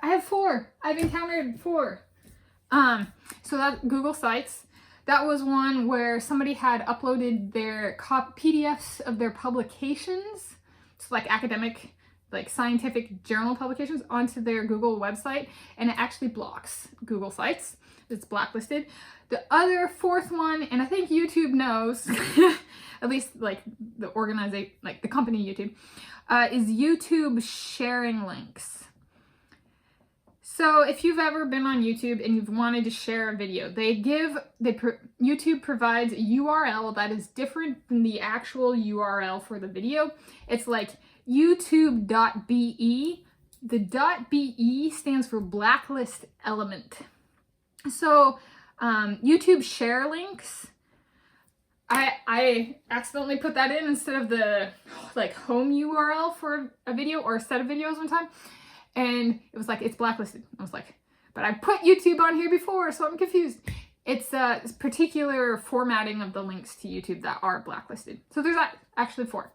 I have 4. I've encountered 4. So that Google Sites, that was one where somebody had uploaded their PDFs of their publications, so like academic, like scientific journal publications, onto their Google website, and it actually blocks Google Sites. It's blacklisted. The other 4th one, and I think YouTube knows, at least like the organization, like the company YouTube, is YouTube sharing links. So if you've ever been on YouTube and you've wanted to share a video, YouTube provides a URL that is different than the actual URL for the video. It's like youtube.be. The .be stands for blacklist element. So YouTube share links, I accidentally put that in instead of the like home URL for a video or a set of videos one time. And it was like, it's blacklisted. I was like, but I put YouTube on here before, so I'm confused. It's particular formatting of the links to YouTube that are blacklisted. So there's actually 4.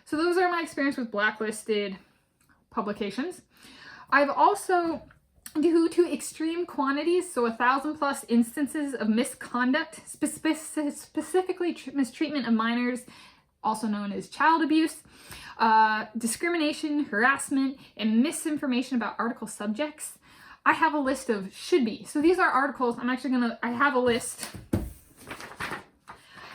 So those are my experience with blacklisted publications. I've also, due to extreme quantities, so 1,000+ instances of misconduct, specifically mistreatment of minors, also known as child abuse, discrimination, harassment, and misinformation about article subjects. I have a list of should be. So these are articles. I have a list. And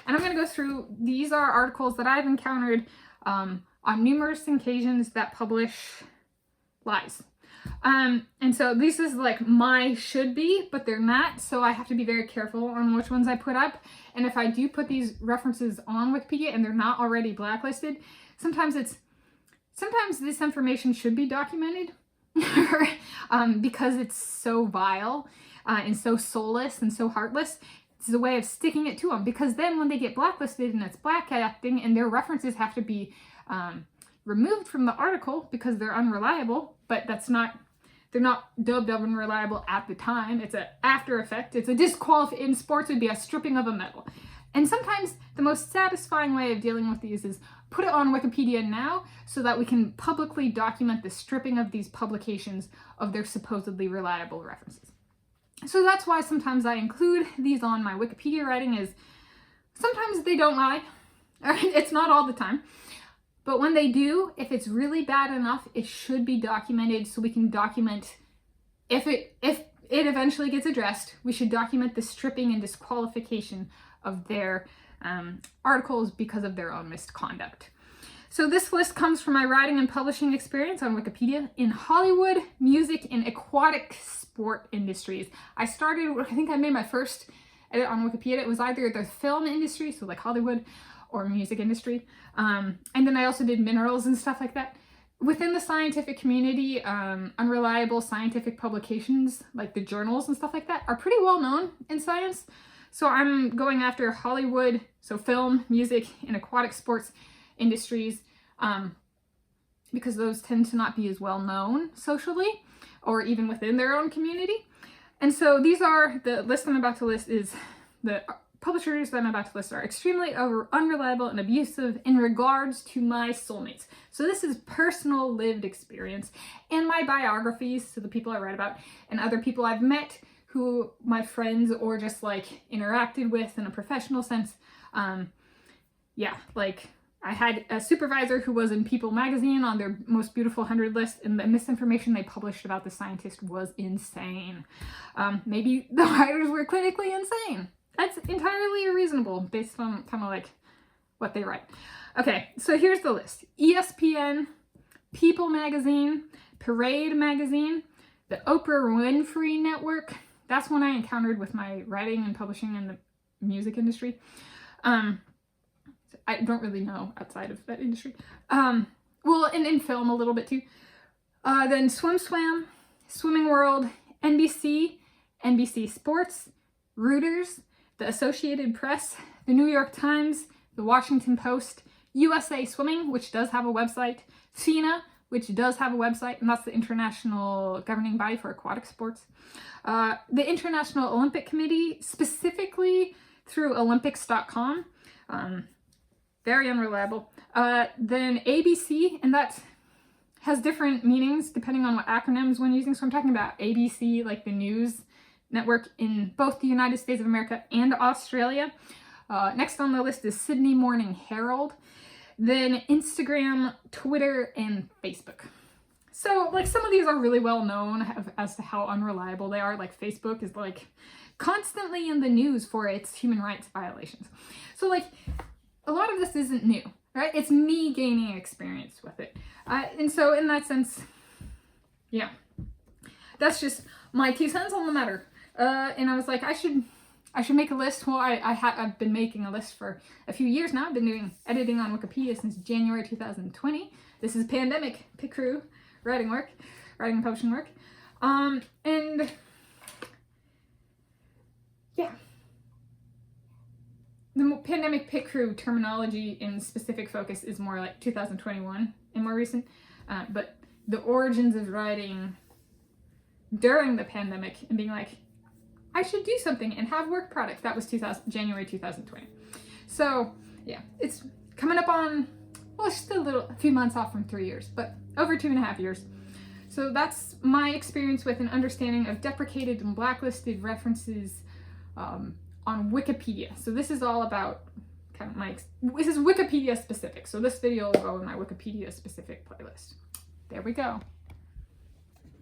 I'm going to go through, these are articles that I've encountered on numerous occasions that publish lies. And so this is like my should be, but they're not. So I have to be very careful on which ones I put up. And if I do put these references on Wikipedia and they're not already blacklisted, sometimes this information should be documented because it's so vile and so soulless and so heartless. It's a way of sticking it to them, because then when they get blacklisted and it's blackacting and their references have to be removed from the article because they're unreliable, but they're not dubbed unreliable at the time. It's an after effect. It's a disqualification. In sports, it would be a stripping of a medal. And sometimes the most satisfying way of dealing with these is put it on Wikipedia now so that we can publicly document the stripping of these publications of their supposedly reliable references. So that's why sometimes I include these on my Wikipedia writing, is sometimes they don't lie. It's not all the time. But when they do, if it's really bad enough, it should be documented so we can document, if it eventually gets addressed, we should document the stripping and disqualification of their articles because of their own misconduct. So this list comes from my writing and publishing experience on Wikipedia in Hollywood, music, and aquatic sport industries. I think I made my first edit on Wikipedia. It was either the film industry, so like Hollywood, or music industry. And then I also did minerals and stuff like that. Within the scientific community, unreliable scientific publications, like the journals and stuff like that, are pretty well known in science. So I'm going after Hollywood, so film, music, and aquatic sports industries, because those tend to not be as well known socially or even within their own community. And so these are, the list I'm about to list is the publishers that I'm about to list are extremely unreliable and abusive in regards to my soulmates. So this is personal lived experience and my biographies, so the people I write about and other people I've met who my friends or just like interacted with in a professional sense. Like I had a supervisor who was in People magazine on their most beautiful 100 list, and the misinformation they published about the scientist was insane. Maybe the writers were clinically insane. That's entirely reasonable based on kind of like what they write. Okay, so here's the list. ESPN, People magazine, Parade magazine, the Oprah Winfrey Network. That's one I encountered with my writing and publishing in the music industry. I don't really know outside of that industry. Well, and in film a little bit too. Then Swam, Swimming World, NBC, NBC Sports, Reuters, the Associated Press, the New York Times, the Washington Post, USA Swimming, which does have a website, FINA, which does have a website, and that's the international governing body for aquatic sports. The International Olympic Committee, specifically through Olympics.com, very unreliable. Then ABC, and that's has different meanings depending on what acronyms one using. So I'm talking about ABC, like the news network in both the United States of America and Australia. Next on the list is Sydney Morning Herald, then Instagram, Twitter, and Facebook. So like some of these are really well known as to how unreliable they are. Like Facebook is like constantly in the news for its human rights violations. So like a lot of this isn't new, right? It's me gaining experience with it. And so in that sense, yeah, that's just my 2 cents on the matter. And I was like, I should make a list. Well, I've been making a list for a few years now. I've been doing editing on Wikipedia since January 2020. This is pandemic pit crew writing and publishing work. And yeah. The pandemic pit crew terminology in specific focus is more like 2021 and more recent. But the origins of writing during the pandemic and being like, I should do something and have work product. That was January 2020. So yeah, it's coming up on, well, it's still a few months off from 3 years, but over 2.5 years. So that's my experience with an understanding of deprecated and blacklisted references on Wikipedia. So this is all about kind of this is Wikipedia specific. So this video will go in my Wikipedia specific playlist. There we go.